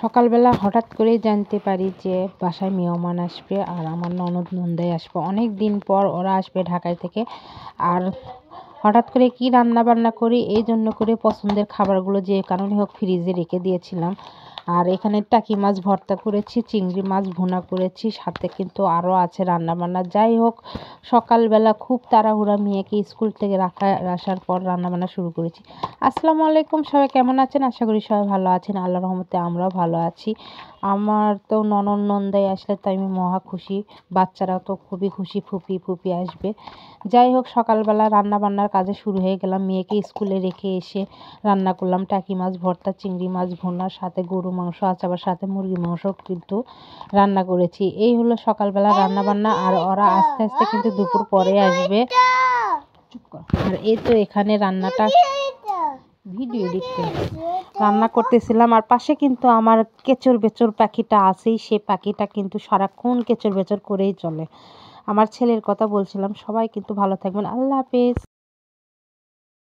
সকালবেলা হঠাৎ করেই জানতে পারি যে বাসায় মেহমান আসবে আর আমার ননদ নন্দাই আসবে। অনেক দিন পর ওরা আসবে ঢাকায় থেকে। আর হঠাৎ করে কি রান্না বান্না করি, এই জন্য করে পছন্দের খাবারগুলো যে কারণে হোক ফ্রিজে রেখে দিয়েছিলাম। আর এখানে টাকি মাছ ভর্তা করেছি, চিংড়ি মাছ ভুনা করেছি, সাথে কিন্তু আরও আছে রান্না বান্না। যাই হোক, সকালবেলা খুব তাড়াহুড়া, মেয়েকে স্কুল থেকে আসার পর রান্নাবান্না শুরু করেছি। আসসালামু আলাইকুম, সবাই কেমন আছেন? আশা করি সবাই ভালো আছেন। আল্লাহর রহমতে আমরাও ভালো আছি। আমার তো ননদ নন্দাই আসলে তাই আমি মহা খুশি, বাচ্চারাও তো খুবই খুশি, ফুপি ফুপি আসবে। যাই হোক, সকালবেলা রান্না বান্নার কাজে শুরু হয়ে গেলাম। মেয়েকে স্কুলে রেখে এসে রান্না করলাম টাকি মাছ ভর্তা, চিংড়ি মাছ ভুনার সাথে গরু মাংস আছে, আবার সাথে মুরগি মাংস কিন্তু রান্না করেছি। এই হলো সকালবেলা রান্না বান্না। আর ওরা আস্তে আস্তে কিন্তু দুপুর পরে আসবে। আর এই তো এখানে রান্নাটা ভিডিও এডিট করে রান্না করতেছিলাম। আর পাশে কিন্তু আমার কেচর বেচর পাখিটা আছেই। সে পাখিটা কিন্তু সারাক্ষণ কেচর বেচর করেই চলে। আমার ছেলের কথা বলছিলাম। সবাই কিন্তু ভালো থাকবেন। আল্লাহ হাফেজ।